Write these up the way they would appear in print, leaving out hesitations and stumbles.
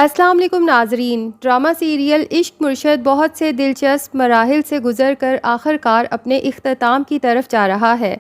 السلام علیکم ناظرین۔ ڈرامہ سیریل عشق مرشد بہت سے دلچسپ مراحل سے گزر کر آخرکار اپنے اختتام کی طرف جا رہا ہے۔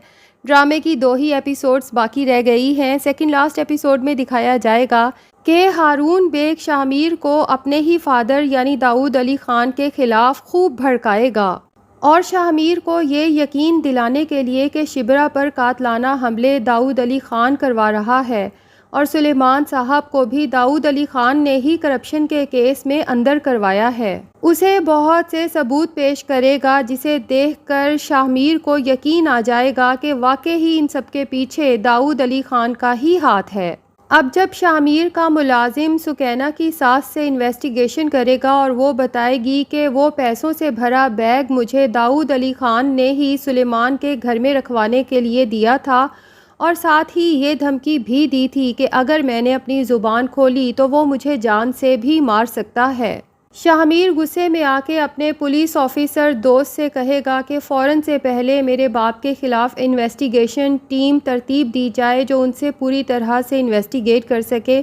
ڈرامے کی 2 ہی ایپیسوڈز باقی رہ گئی ہیں۔ سیکنڈ لاسٹ ایپیسوڈ میں دکھایا جائے گا کہ ہارون بیگ شاہ میر کو اپنے ہی فادر یعنی داؤد علی خان کے خلاف خوب بھڑکائے گا اور شاہ میر کو یہ یقین دلانے کے لیے کہ شبرا پر قاتلانہ حملے داؤد علی خان کروا رہا ہے اور سلیمان صاحب کو بھی داؤد علی خان نے ہی کرپشن کے کیس میں اندر کروایا ہے، اسے بہت سے ثبوت پیش کرے گا جسے دیکھ کر شاہ میر کو یقین آ جائے گا کہ واقعی ان سب کے پیچھے داؤد علی خان کا ہی ہاتھ ہے۔ اب جب شاہ میر کا ملازم سکینہ کی ساس سے انویسٹیگیشن کرے گا اور وہ بتائے گی کہ وہ پیسوں سے بھرا بیگ مجھے داؤد علی خان نے ہی سلیمان کے گھر میں رکھوانے کے لیے دیا تھا اور ساتھ ہی یہ دھمکی بھی دی تھی کہ اگر میں نے اپنی زبان کھولی تو وہ مجھے جان سے بھی مار سکتا ہے، شاہ میر غصے میں آ کے اپنے پولیس آفیسر دوست سے کہے گا کہ فوراً سے پہلے میرے باپ کے خلاف انویسٹیگیشن ٹیم ترتیب دی جائے جو ان سے پوری طرح سے انویسٹیگیٹ کر سکے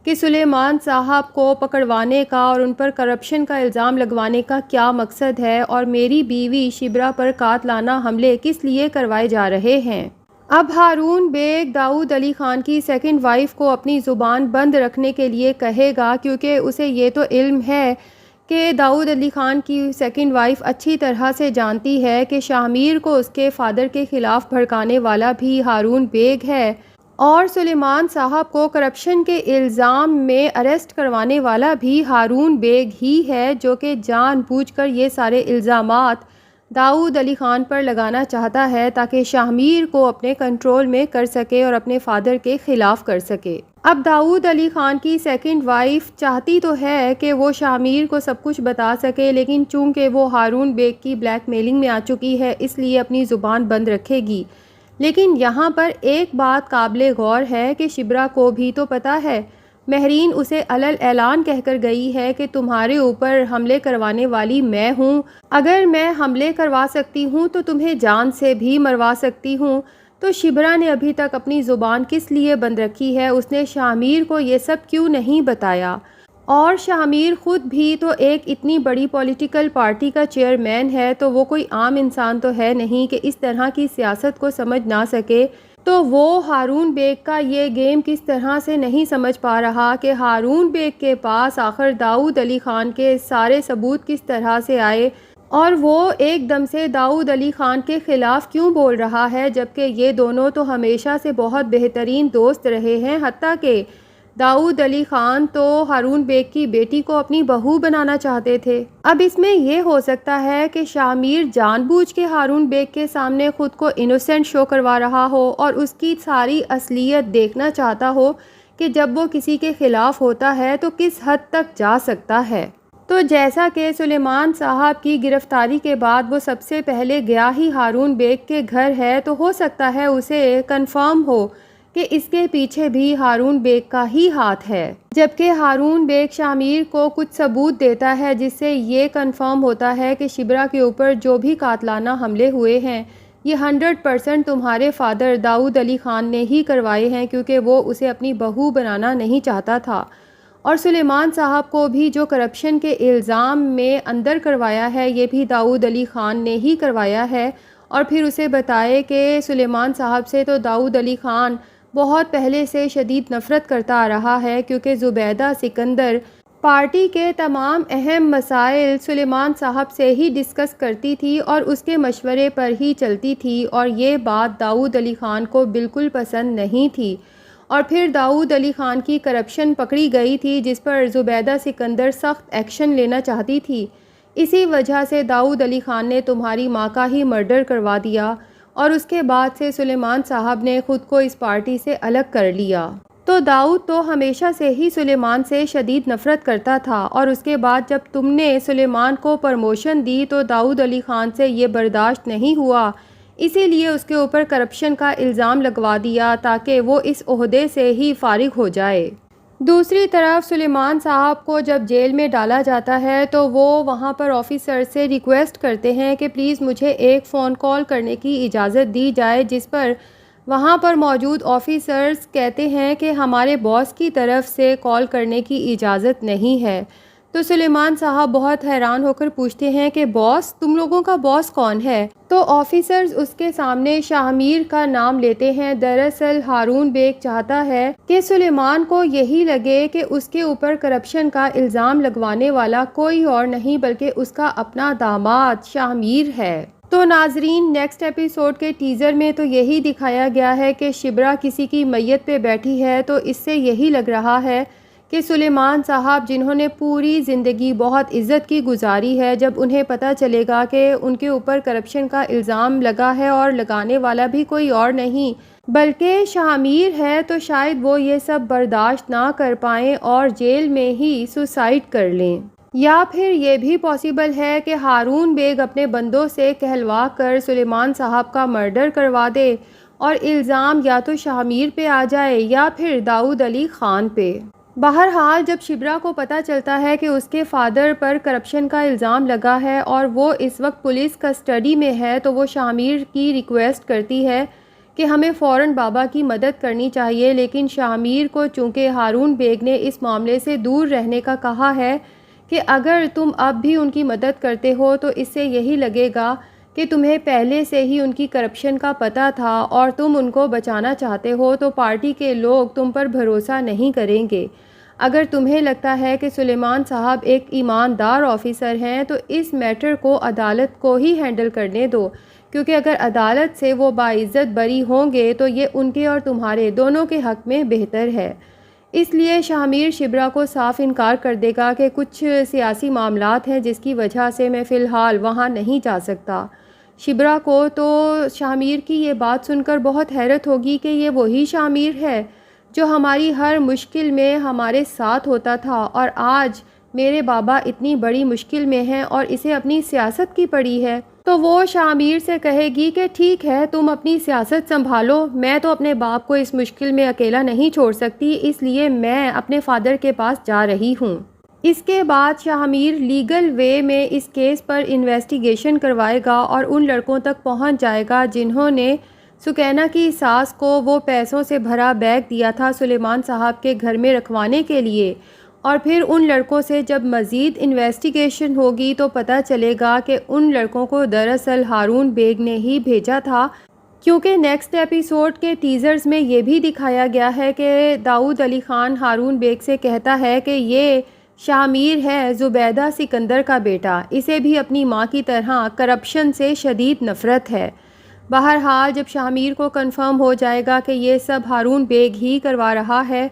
کہ سلیمان صاحب کو پکڑوانے کا اور ان پر کرپشن کا الزام لگوانے کا کیا مقصد ہے اور میری بیوی شبرا پر قاتلانہ حملے کس لیے کروائے جا رہے ہیں۔ اب ہارون بیگ داؤد علی خان کی سیکنڈ وائف کو اپنی زبان بند رکھنے کے لیے کہے گا کیونکہ اسے یہ تو علم ہے کہ داؤد علی خان کی سیکنڈ وائف اچھی طرح سے جانتی ہے کہ شاہ میر کو اس کے فادر کے خلاف بھڑکانے والا بھی ہارون بیگ ہے اور سلیمان صاحب کو کرپشن کے الزام میں اریسٹ کروانے والا بھی ہارون بیگ ہی ہے جو کہ جان بوجھ کر یہ سارے الزامات داؤد علی خان پر لگانا چاہتا ہے تاکہ شاہ میر کو اپنے کنٹرول میں کر سکے اور اپنے فادر کے خلاف کر سکے۔ اب داؤد علی خان کی سیکنڈ وائف چاہتی تو ہے کہ وہ شاہ میر کو سب کچھ بتا سکے لیکن چونکہ وہ ہارون بیگ کی بلیک میلنگ میں آ چکی ہے اس لیے اپنی زبان بند رکھے گی، لیکن یہاں پر ایک بات قابل غور ہے کہ شبرا کو بھی تو پتہ ہے، مہرین اسے علل اعلان کہہ کر گئی ہے کہ تمہارے اوپر حملے کروانے والی میں ہوں، اگر میں حملے کروا سکتی ہوں تو تمہیں جان سے بھی مروا سکتی ہوں۔ تو شبرا نے ابھی تک اپنی زبان کس لیے بند رکھی ہے؟ اس نے شاہ میر کو یہ سب کیوں نہیں بتایا؟ اور شاہ میر خود بھی تو ایک اتنی بڑی پولیٹیکل پارٹی کا چیئرمین ہے، تو وہ کوئی عام انسان تو ہے نہیں کہ اس طرح کی سیاست کو سمجھ نہ سکے۔ تو وہ ہارون بیگ کا یہ گیم کس طرح سے نہیں سمجھ پا رہا کہ ہارون بیگ کے پاس آخر داؤد علی خان کے سارے ثبوت کس طرح سے آئے اور وہ ایک دم سے داؤد علی خان کے خلاف کیوں بول رہا ہے، جبکہ یہ دونوں تو ہمیشہ سے بہت بہترین دوست رہے ہیں، حتیٰ کہ داؤد علی خان تو ہارون بیگ کی بیٹی کو اپنی بہو بنانا چاہتے تھے۔ اب اس میں یہ ہو سکتا ہے کہ شاہ میر جان بوجھ کے ہارون بیگ کے سامنے خود کو انوسینٹ شو کروا رہا ہو اور اس کی ساری اصلیت دیکھنا چاہتا ہو کہ جب وہ کسی کے خلاف ہوتا ہے تو کس حد تک جا سکتا ہے۔ تو جیسا کہ سلیمان صاحب کی گرفتاری کے بعد وہ سب سے پہلے گیا ہی ہارون بیگ کے گھر ہے، تو ہو سکتا ہے اسے کنفرم ہو کہ اس کے پیچھے بھی ہارون بیگ کا ہی ہاتھ ہے، جبکہ ہارون بیگ شاہ میر کو کچھ ثبوت دیتا ہے جس سے یہ کنفرم ہوتا ہے کہ شبرا کے اوپر جو بھی قاتلانہ حملے ہوئے ہیں یہ 100% تمہارے فادر داؤد علی خان نے ہی کروائے ہیں، کیونکہ وہ اسے اپنی بہو بنانا نہیں چاہتا تھا اور سلیمان صاحب کو بھی جو کرپشن کے الزام میں اندر کروایا ہے یہ بھی داؤد علی خان نے ہی کروایا ہے۔ اور پھر اسے بتائے کہ سلیمان صاحب سے تو داؤد علی خان بہت پہلے سے شدید نفرت کرتا آ رہا ہے، کیونکہ زبیدہ سکندر پارٹی کے تمام اہم مسائل سلیمان صاحب سے ہی ڈسکس کرتی تھی اور اس کے مشورے پر ہی چلتی تھی، اور یہ بات داؤد علی خان کو بالکل پسند نہیں تھی۔ اور پھر داؤد علی خان کی کرپشن پکڑی گئی تھی جس پر زبیدہ سکندر سخت ایکشن لینا چاہتی تھی، اسی وجہ سے داؤد علی خان نے تمہاری ماں کا ہی مرڈر کروا دیا اور اس کے بعد سے سلیمان صاحب نے خود کو اس پارٹی سے الگ کر لیا۔ تو داؤد تو ہمیشہ سے ہی سلیمان سے شدید نفرت کرتا تھا، اور اس کے بعد جب تم نے سلیمان کو پرموشن دی تو داؤد علی خان سے یہ برداشت نہیں ہوا، اسی لیے اس کے اوپر کرپشن کا الزام لگوا دیا تاکہ وہ اس عہدے سے ہی فارغ ہو جائے۔ دوسری طرف سلیمان صاحب کو جب جیل میں ڈالا جاتا ہے تو وہ وہاں پر آفیسر سے ریکویسٹ کرتے ہیں کہ پلیز مجھے ایک فون کال کرنے کی اجازت دی جائے جس پر وہاں پر موجود آفیسرز کہتے ہیں کہ ہمارے باس کی طرف سے کال کرنے کی اجازت نہیں ہے۔ تو سلیمان صاحب بہت حیران ہو کر پوچھتے ہیں کہ باس، تم لوگوں کا باس کون ہے؟ تو آفیسرز اس کے سامنے شاہ میر کا نام لیتے ہیں۔ دراصل ہارون بیگ چاہتا ہے کہ سلیمان کو یہی لگے کہ اس کے اوپر کرپشن کا الزام لگوانے والا کوئی اور نہیں بلکہ اس کا اپنا داماد شاہ میر ہے۔ تو ناظرین، نیکسٹ ایپیسوڈ کے ٹیزر میں تو یہی دکھایا گیا ہے کہ شبرا کسی کی میت پہ بیٹھی ہے، تو اس سے یہی لگ رہا ہے کہ سلیمان صاحب، جنہوں نے پوری زندگی بہت عزت کی گزاری ہے، جب انہیں پتہ چلے گا کہ ان کے اوپر کرپشن کا الزام لگا ہے اور لگانے والا بھی کوئی اور نہیں بلکہ شاہ میر ہے، تو شاید وہ یہ سب برداشت نہ کر پائیں اور جیل میں ہی سوسائڈ کر لیں۔ یا پھر یہ بھی پاسبل ہے کہ ہارون بیگ اپنے بندوں سے کہلوا کر سلیمان صاحب کا مرڈر کروا دے اور الزام یا تو شاہ میر پہ آ جائے یا پھر داؤد علی خان پہ۔ بہرحال جب شبرا کو پتہ چلتا ہے کہ اس کے فادر پر کرپشن کا الزام لگا ہے اور وہ اس وقت پولیس کسٹڈی میں ہے، تو وہ شاہ میر کی ریکویسٹ کرتی ہے کہ ہمیں فوراً بابا کی مدد کرنی چاہیے، لیکن شاہ میر کو چونکہ ہارون بیگ نے اس معاملے سے دور رہنے کا کہا ہے کہ اگر تم اب بھی ان کی مدد کرتے ہو تو اس سے یہی لگے گا کہ تمہیں پہلے سے ہی ان کی کرپشن کا پتہ تھا اور تم ان کو بچانا چاہتے ہو، تو پارٹی کے لوگ تم پر بھروسہ نہیں کریں گے۔ اگر تمہیں لگتا ہے کہ سلیمان صاحب ایک ایماندار آفیسر ہیں تو اس میٹر کو عدالت کو ہی ہینڈل کرنے دو، کیونکہ اگر عدالت سے وہ باعزت بری ہوں گے تو یہ ان کے اور تمہارے دونوں کے حق میں بہتر ہے۔ اس لیے شاہ میر شبرا کو صاف انکار کر دے گا کہ کچھ سیاسی معاملات ہیں جس کی وجہ سے میں فی الحال وہاں نہیں جا سکتا۔ شبرا کو تو شاہ میر کی یہ بات سن کر بہت حیرت ہوگی کہ یہ وہی شاہ میر ہے جو ہماری ہر مشکل میں ہمارے ساتھ ہوتا تھا، اور آج میرے بابا اتنی بڑی مشکل میں ہیں اور اسے اپنی سیاست کی پڑی ہے۔ تو وہ شاہ میر سے کہے گی کہ ٹھیک ہے، تم اپنی سیاست سنبھالو، میں تو اپنے باپ کو اس مشکل میں اکیلا نہیں چھوڑ سکتی، اس لیے میں اپنے فادر کے پاس جا رہی ہوں۔ اس کے بعد شاہ میر لیگل وے میں اس کیس پر انویسٹیگیشن کروائے گا اور ان لڑکوں تک پہنچ جائے گا جنہوں نے سکینہ کی ساس کو وہ پیسوں سے بھرا بیگ دیا تھا سلیمان صاحب کے گھر میں رکھوانے کے لیے، اور پھر ان لڑکوں سے جب مزید انویسٹیگیشن ہوگی تو پتہ چلے گا کہ ان لڑکوں کو دراصل ہارون بیگ نے ہی بھیجا تھا، کیونکہ نیکسٹ ایپیسوڈ کے ٹیزرز میں یہ بھی دکھایا گیا ہے کہ داؤد علی خان ہارون بیگ سے کہتا ہے کہ یہ شاہ میر ہے زبیدہ سکندر کا بیٹا، اسے بھی اپنی ماں کی طرح کرپشن سے شدید نفرت ہے۔ بہرحال جب شاہ میر کو کنفرم ہو جائے گا کہ یہ سب ہارون بیگ ہی کروا رہا ہے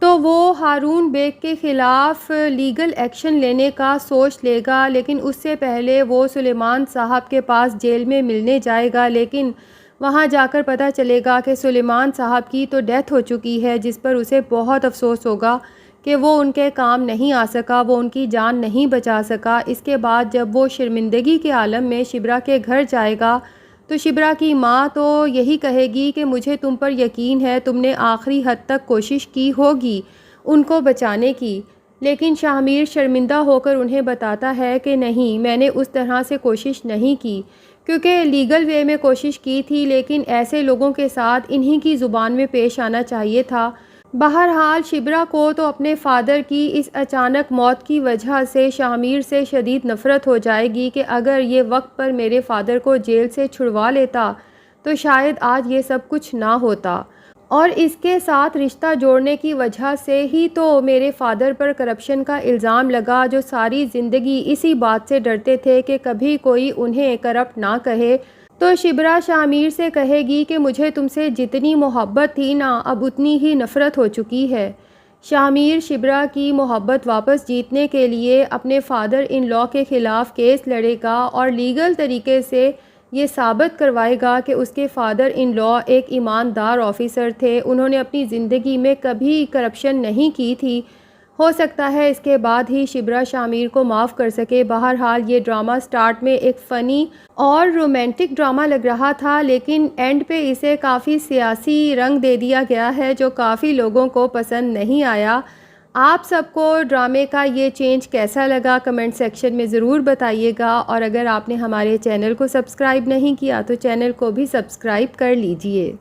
تو وہ ہارون بیگ کے خلاف لیگل ایکشن لینے کا سوچ لے گا، لیکن اس سے پہلے وہ سلیمان صاحب کے پاس جیل میں ملنے جائے گا، لیکن وہاں جا کر پتہ چلے گا کہ سلیمان صاحب کی تو ڈیتھ ہو چکی ہے، جس پر اسے بہت افسوس ہوگا کہ وہ ان کے کام نہیں آ سکا، وہ ان کی جان نہیں بچا سکا۔ اس کے بعد جب وہ شرمندگی کے عالم میں شبرا کے گھر جائے گا تو شبرا کی ماں تو یہی کہے گی کہ مجھے تم پر یقین ہے، تم نے آخری حد تک کوشش کی ہوگی ان کو بچانے کی، لیکن شاہ میر شرمندہ ہو کر انہیں بتاتا ہے کہ نہیں، میں نے اس طرح سے کوشش نہیں کی، کیونکہ لیگل وے میں کوشش کی تھی، لیکن ایسے لوگوں کے ساتھ انہی کی زبان میں پیش آنا چاہیے تھا۔ بہرحال شبرا کو تو اپنے فادر کی اس اچانک موت کی وجہ سے شاہ میر سے شدید نفرت ہو جائے گی کہ اگر یہ وقت پر میرے فادر کو جیل سے چھڑوا لیتا تو شاید آج یہ سب کچھ نہ ہوتا، اور اس کے ساتھ رشتہ جوڑنے کی وجہ سے ہی تو میرے فادر پر کرپشن کا الزام لگا، جو ساری زندگی اسی بات سے ڈرتے تھے کہ کبھی کوئی انہیں کرپٹ نہ کہے۔ تو شبرا شاہ میر سے کہے گی کہ مجھے تم سے جتنی محبت تھی نا، اب اتنی ہی نفرت ہو چکی ہے۔ شاہ میر شبرا کی محبت واپس جیتنے کے لیے اپنے فادر ان لا کے خلاف کیس لڑے گا اور لیگل طریقے سے یہ ثابت کروائے گا کہ اس کے فادر ان لا ایک ایماندار آفیسر تھے، انہوں نے اپنی زندگی میں کبھی کرپشن نہیں کی تھی۔ ہو سکتا ہے اس کے بعد ہی شبرا شاہ میر کو معاف کر سکے۔ بہرحال یہ ڈرامہ سٹارٹ میں ایک فنی اور رومانٹک ڈرامہ لگ رہا تھا، لیکن اینڈ پہ اسے کافی سیاسی رنگ دے دیا گیا ہے جو کافی لوگوں کو پسند نہیں آیا۔ آپ سب کو ڈرامے کا یہ چینج کیسا لگا کمنٹ سیکشن میں ضرور بتائیے گا، اور اگر آپ نے ہمارے چینل کو سبسکرائب نہیں کیا تو چینل کو بھی سبسکرائب کر لیجئے۔